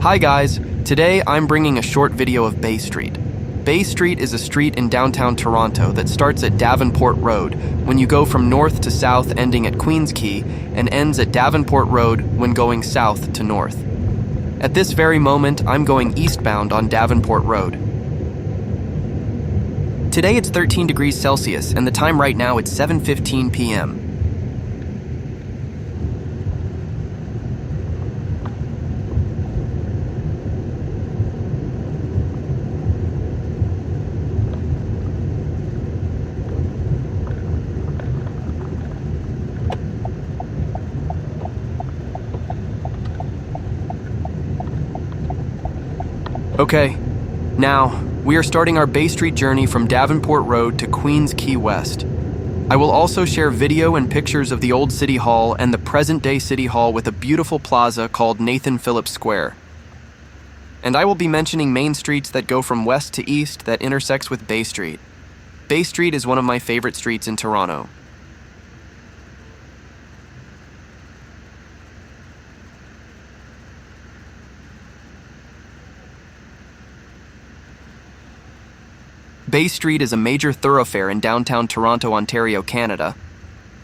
Hi guys, today I'm bringing a short video of Bay Street. Bay Street is a street in downtown Toronto that starts at Davenport Road when you go from north to south ending at Quay and ends at Davenport Road when going south to north. At this very moment, I'm going eastbound on Davenport Road. Today it's 13 degrees Celsius and the time right now it's 7:15 p.m. Okay, now, we are starting our Bay Street journey from Davenport Road to Queens Quay West. I will also share video and pictures of the old City Hall and the present-day City Hall with a beautiful plaza called Nathan Phillips Square. And I will be mentioning main streets that go from west to east that intersects with Bay Street. Bay Street is one of my favorite streets in Toronto. Bay Street is a major thoroughfare in downtown Toronto, Ontario, Canada.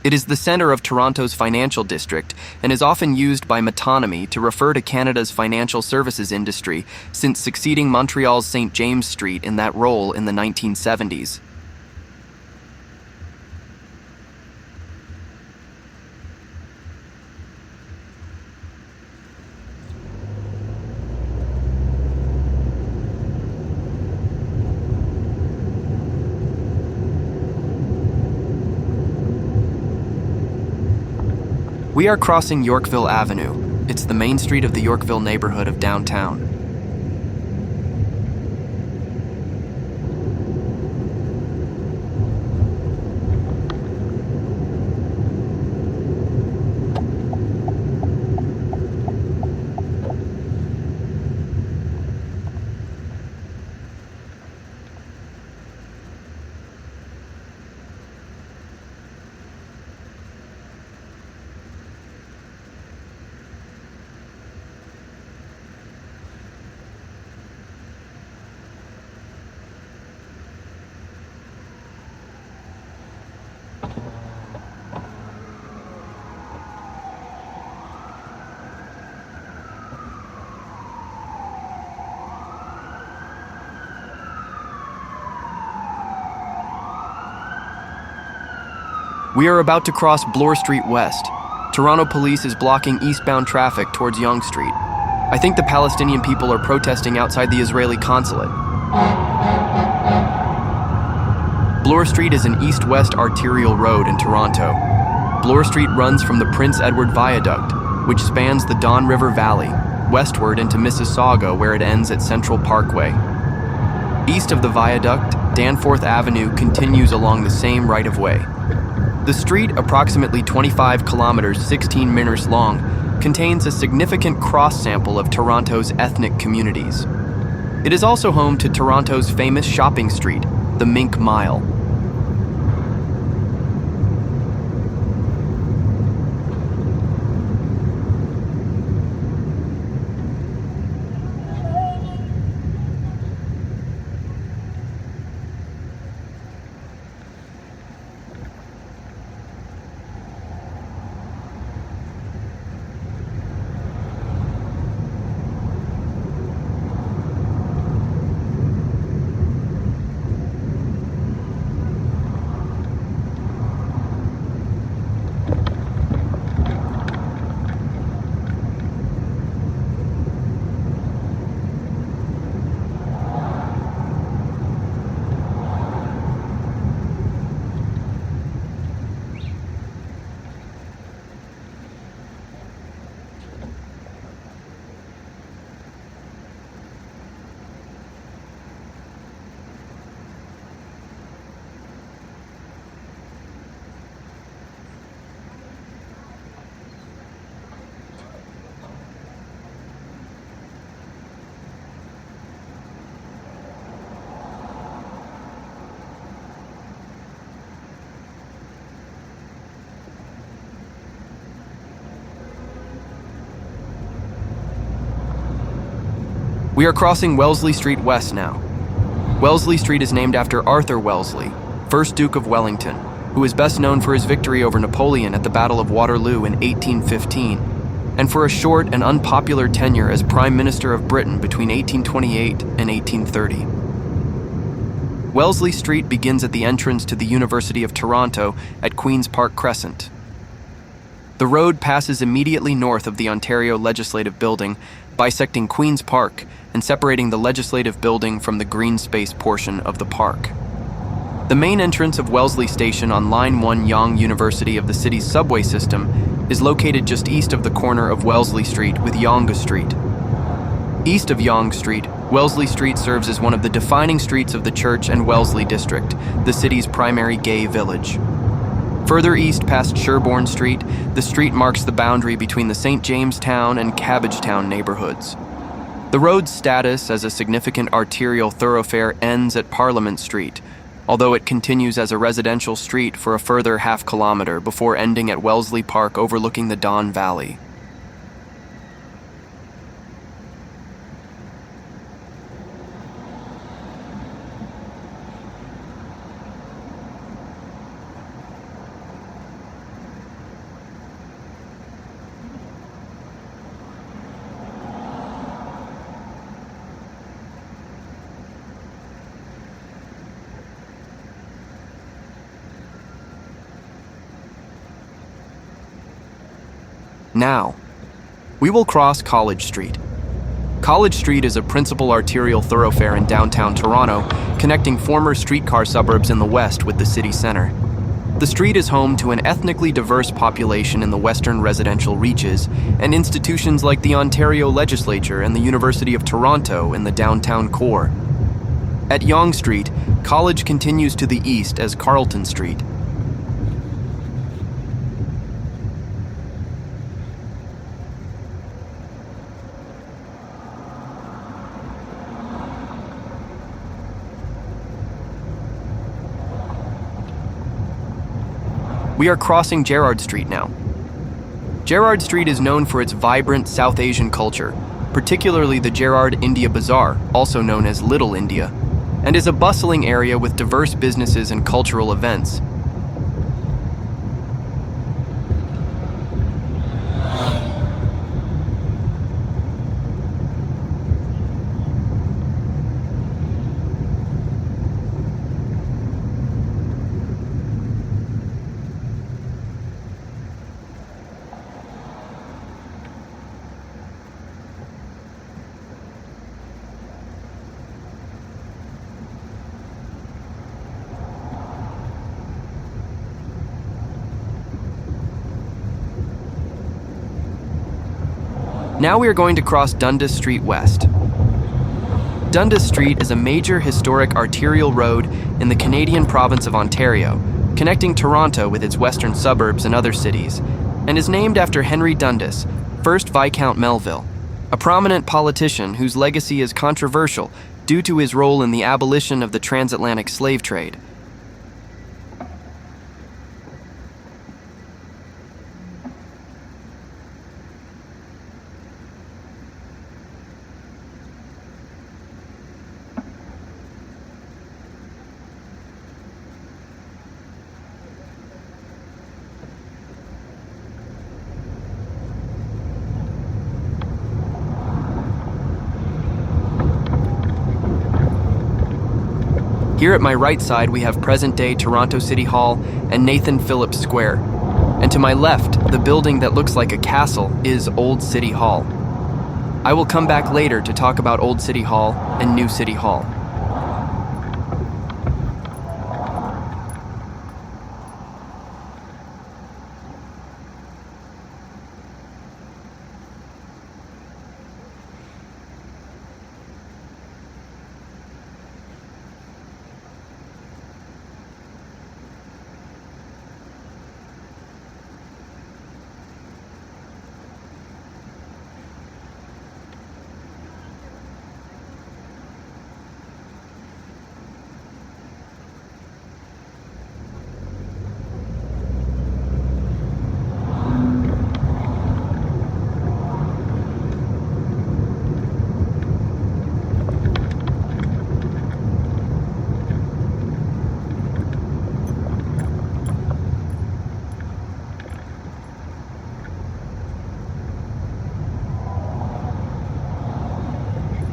It is the center of Toronto's financial district and is often used by metonymy to refer to Canada's financial services industry since succeeding Montreal's St. James Street in that role in the 1970s. We are crossing Yorkville Avenue. It's the main street of the Yorkville neighborhood of downtown. We are about to cross Bloor Street West. Toronto police is blocking eastbound traffic towards Yonge Street. I think the Palestinian people are protesting outside the Israeli consulate. Bloor Street is an east-west arterial road in Toronto. Bloor Street runs from the Prince Edward Viaduct, which spans the Don River Valley, westward into Mississauga where it ends at Central Parkway. East of the viaduct, Danforth Avenue continues along the same right-of-way. The street, approximately 25 kilometers 16 meters long, contains a significant cross-sample of Toronto's ethnic communities. It is also home to Toronto's famous shopping street, the Mink Mile. We are crossing Wellesley Street West now. Wellesley Street is named after Arthur Wellesley, 1st Duke of Wellington, who is best known for his victory over Napoleon at the Battle of Waterloo in 1815, and for a short and unpopular tenure as Prime Minister of Britain between 1828 and 1830. Wellesley Street begins at the entrance to the University of Toronto at Queen's Park Crescent. The road passes immediately north of the Ontario Legislative Building, bisecting Queen's Park and separating the Legislative Building from the green space portion of the park. The main entrance of Wellesley Station on Line 1 Yonge University of the city's subway system is located just east of the corner of Wellesley Street with Yonge Street. East of Yonge Street, Wellesley Street serves as one of the defining streets of the Church and Wellesley district, the city's primary gay village. Further east past Sherbourne Street, the street marks the boundary between the St. Jamestown and Cabbagetown neighborhoods. The road's status as a significant arterial thoroughfare ends at Parliament Street, although it continues as a residential street for a further half-kilometer before ending at Wellesley Park overlooking the Don Valley. Now, we will cross College Street. College Street is a principal arterial thoroughfare in downtown Toronto, connecting former streetcar suburbs in the west with the city center. The street is home to an ethnically diverse population in the western residential reaches, and institutions like the Ontario Legislature and the University of Toronto in the downtown core. At Yonge Street, College continues to the east as Carleton Street. We are crossing Gerrard Street now. Gerrard Street is known for its vibrant South Asian culture, particularly the Gerrard India Bazaar, also known as Little India, and is a bustling area with diverse businesses and cultural events. Now we are going to cross Dundas Street West. Dundas Street is a major historic arterial road in the Canadian province of Ontario, connecting Toronto with its western suburbs and other cities, and is named after Henry Dundas, 1st Viscount Melville, a prominent politician whose legacy is controversial due to his role in the abolition of the transatlantic slave trade. Here at my right side, we have present-day Toronto City Hall and Nathan Phillips Square. And to my left, the building that looks like a castle is Old City Hall. I will come back later to talk about Old City Hall and New City Hall.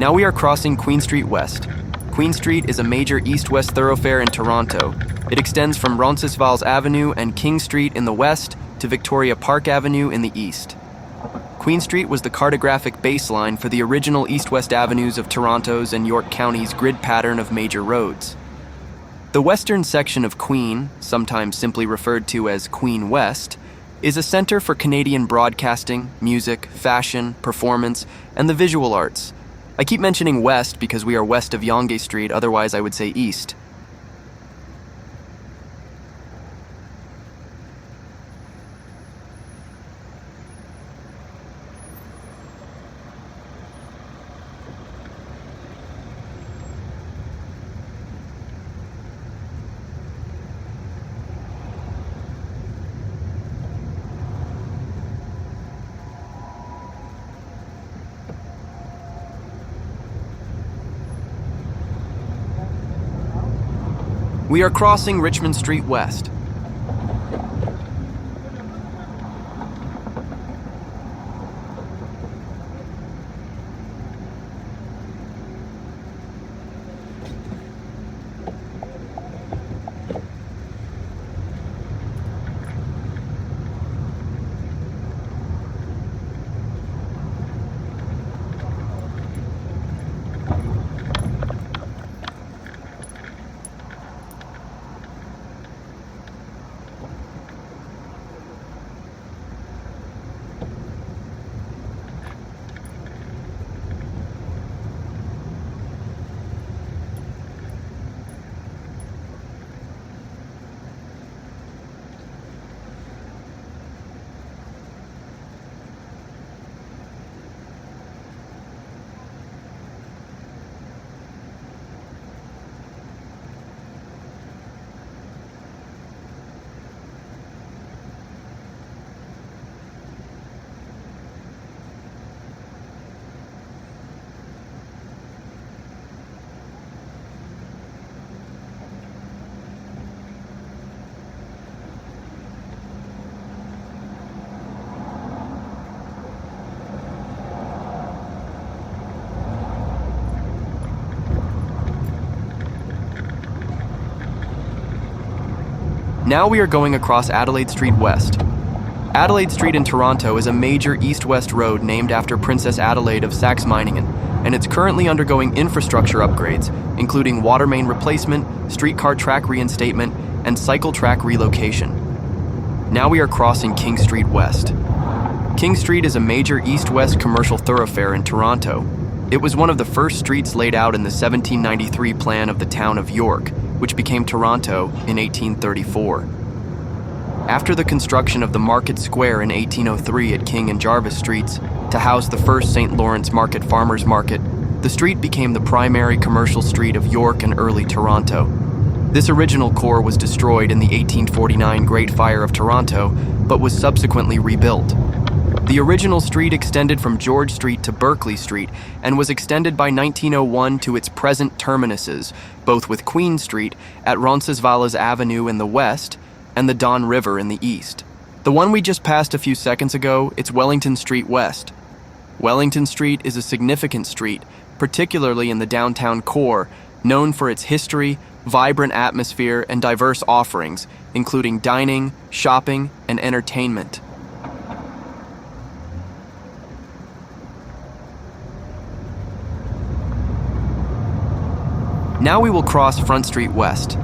Now we are crossing Queen Street West. Queen Street is a major east-west thoroughfare in Toronto. It extends from Roncesvalles Avenue and King Street in the west to Victoria Park Avenue in the east. Queen Street was the cartographic baseline for the original east-west avenues of Toronto's and York County's grid pattern of major roads. The western section of Queen, sometimes simply referred to as Queen West, is a center for Canadian broadcasting, music, fashion, performance, and the visual arts. I keep mentioning west because we are west of Yonge Street, otherwise I would say east. We are crossing Richmond Street West. Now we are going across Adelaide Street West. Adelaide Street in Toronto is a major east-west road named after Princess Adelaide of Saxe-Meiningen, and it's currently undergoing infrastructure upgrades, including water main replacement, streetcar track reinstatement, and cycle track relocation. Now we are crossing King Street West. King Street is a major east-west commercial thoroughfare in Toronto. It was one of the first streets laid out in the 1793 plan of the town of York, which became Toronto in 1834. After the construction of the Market Square in 1803 at King and Jarvis Streets to house the first St. Lawrence Market Farmers Market, the street became the primary commercial street of York and early Toronto. This original core was destroyed in the 1849 Great Fire of Toronto, but was subsequently rebuilt. The original street extended from George Street to Berkeley Street and was extended by 1901 to its present terminuses, both with Queen Street at Roncesvalles Avenue in the west and the Don River in the east. The one we just passed a few seconds ago, it's Wellington Street West. Wellington Street is a significant street, particularly in the downtown core, known for its history, vibrant atmosphere, and diverse offerings, including dining, shopping, and entertainment. Now we will cross Front Street West.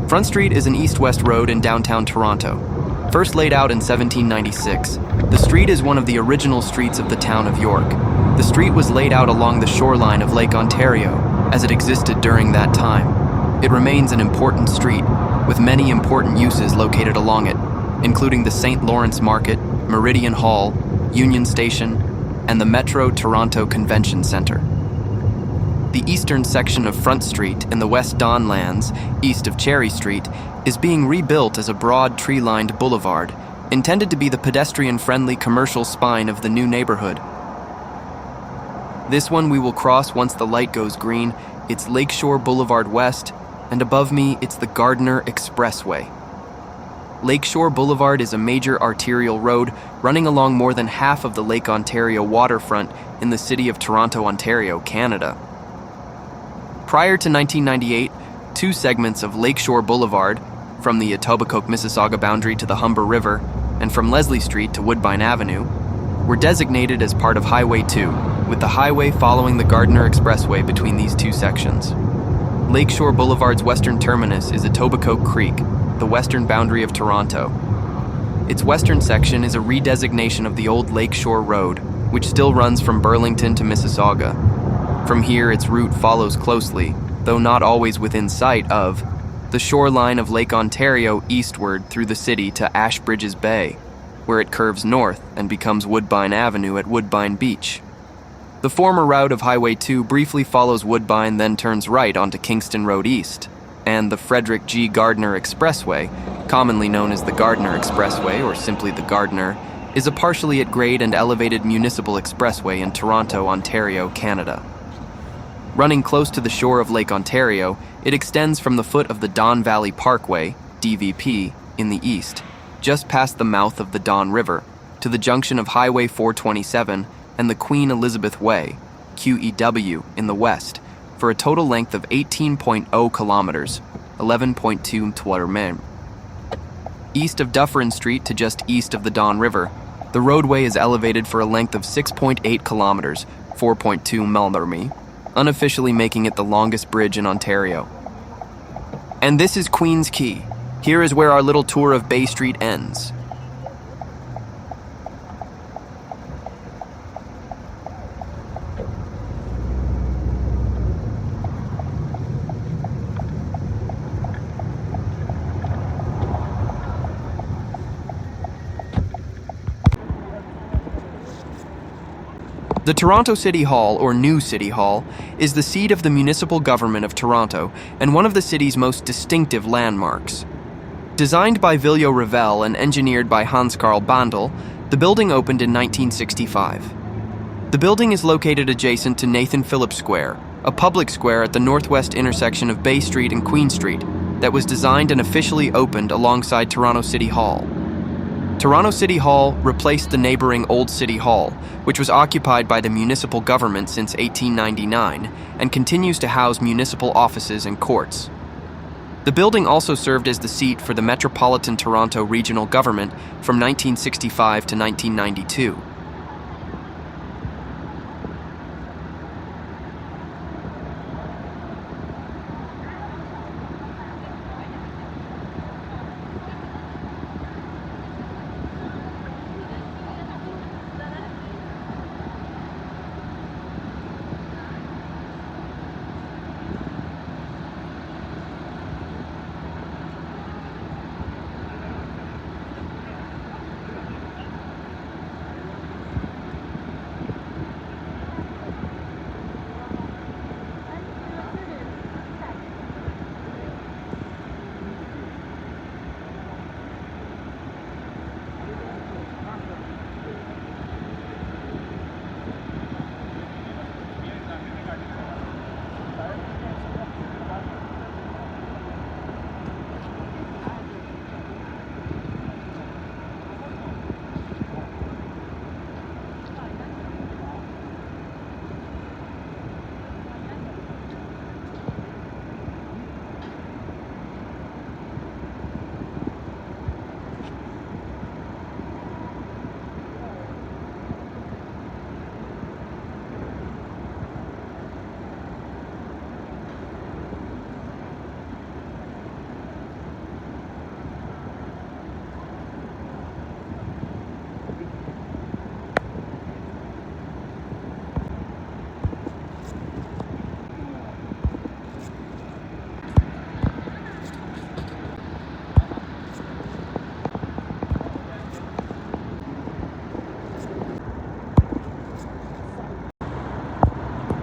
Front Street is an east-west road in downtown Toronto. First laid out in 1796, the street is one of the original streets of the town of York. The street was laid out along the shoreline of Lake Ontario, as it existed during that time. It remains an important street, with many important uses located along it, including the St. Lawrence Market, Meridian Hall, Union Station, and the Metro Toronto Convention Centre. The eastern section of Front Street in the West Don Lands, east of Cherry Street, is being rebuilt as a broad tree-lined boulevard, intended to be the pedestrian-friendly commercial spine of the new neighborhood. This one we will cross once the light goes green. It's Lakeshore Boulevard West, and above me it's the Gardiner Expressway. Lakeshore Boulevard is a major arterial road running along more than half of the Lake Ontario waterfront in the city of Toronto, Ontario, Canada. Prior to 1998, two segments of Lakeshore Boulevard, from the Etobicoke-Mississauga boundary to the Humber River, and from Leslie Street to Woodbine Avenue, were designated as part of Highway 2, with the highway following the Gardiner Expressway between these two sections. Lakeshore Boulevard's western terminus is Etobicoke Creek, the western boundary of Toronto. Its western section is a redesignation of the old Lakeshore Road, which still runs from Burlington to Mississauga. From here, its route follows closely, though not always within sight of, the shoreline of Lake Ontario eastward through the city to Ashbridges Bay, where it curves north and becomes Woodbine Avenue at Woodbine Beach. The former route of Highway 2 briefly follows Woodbine, then turns right onto Kingston Road East, and the Frederick G. Gardiner Expressway, commonly known as the Gardiner Expressway or simply the Gardiner, is a partially at grade and elevated municipal expressway in Toronto, Ontario, Canada. Running close to the shore of Lake Ontario, it extends from the foot of the Don Valley Parkway, DVP, in the east, just past the mouth of the Don River, to the junction of Highway 427 and the Queen Elizabeth Way, QEW, in the west, for a total length of 18.0 kilometers, 11.2 km. East of Dufferin Street to just east of the Don River, the roadway is elevated for a length of 6.8 kilometers, 4.2 km, unofficially making it the longest bridge in Ontario. And this is Queens Quay. Here is where our little tour of Bay Street ends. The Toronto City Hall, or New City Hall, is the seat of the municipal government of Toronto and one of the city's most distinctive landmarks. Designed by Viljo Revel and engineered by Hans Carl Bandel, the building opened in 1965. The building is located adjacent to Nathan Phillips Square, a public square at the northwest intersection of Bay Street and Queen Street that was designed and officially opened alongside Toronto City Hall. Toronto City Hall replaced the neighboring Old City Hall, which was occupied by the municipal government since 1899 and continues to house municipal offices and courts. The building also served as the seat for the Metropolitan Toronto Regional Government from 1965 to 1992.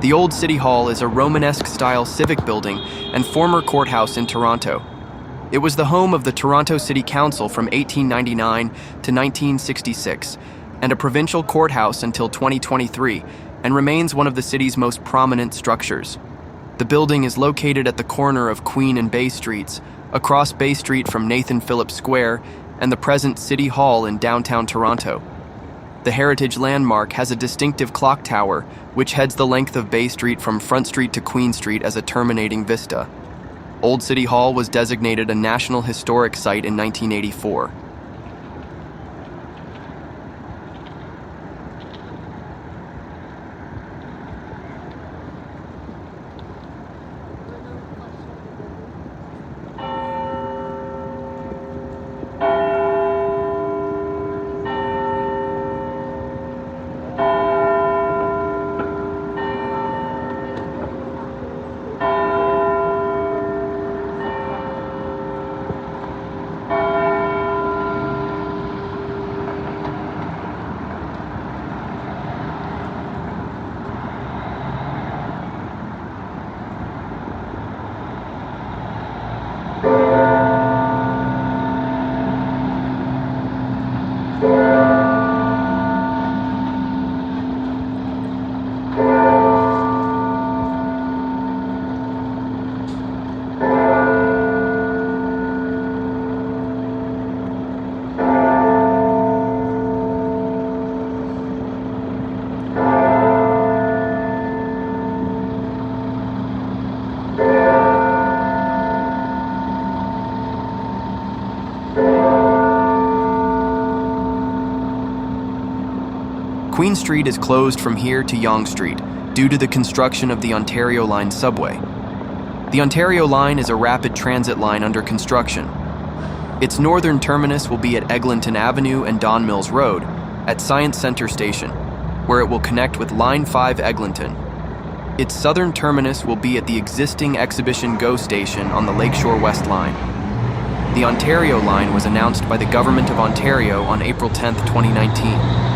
The Old City Hall is a Romanesque-style civic building and former courthouse in Toronto. It was the home of the Toronto City Council from 1899 to 1966 and a provincial courthouse until 2023 and remains one of the city's most prominent structures. The building is located at the corner of Queen and Bay Streets, across Bay Street from Nathan Phillips Square and the present City Hall in downtown Toronto. The heritage landmark has a distinctive clock tower, which heads the length of Bay Street from Front Street to Queen Street as a terminating vista. Old City Hall was designated a National Historic Site in 1984. Queen Street is closed from here to Yonge Street due to the construction of the Ontario Line subway. The Ontario Line is a rapid transit line under construction. Its northern terminus will be at Eglinton Avenue and Don Mills Road at Science Center Station, where it will connect with Line 5 Eglinton. Its southern terminus will be at the existing Exhibition GO station on the Lakeshore West Line. The Ontario Line was announced by the Government of Ontario on April 10, 2019.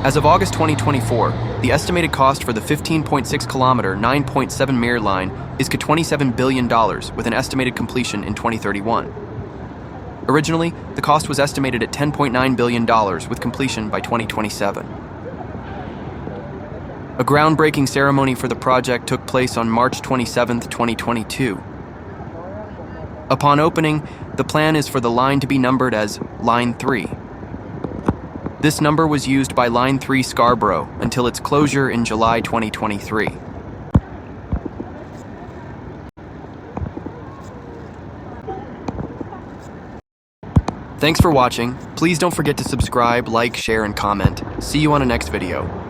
As of August 2024, the estimated cost for the 15.6-kilometer, 9.7-meter line is $27 billion, with an estimated completion in 2031. Originally, the cost was estimated at $10.9 billion, with completion by 2027. A groundbreaking ceremony for the project took place on March 27, 2022. Upon opening, the plan is for the line to be numbered as Line 3. This number was used by Line 3 Scarborough until its closure in July 2023. Thanks for watching. Please don't forget to subscribe, like, share, and comment. See you on a next video.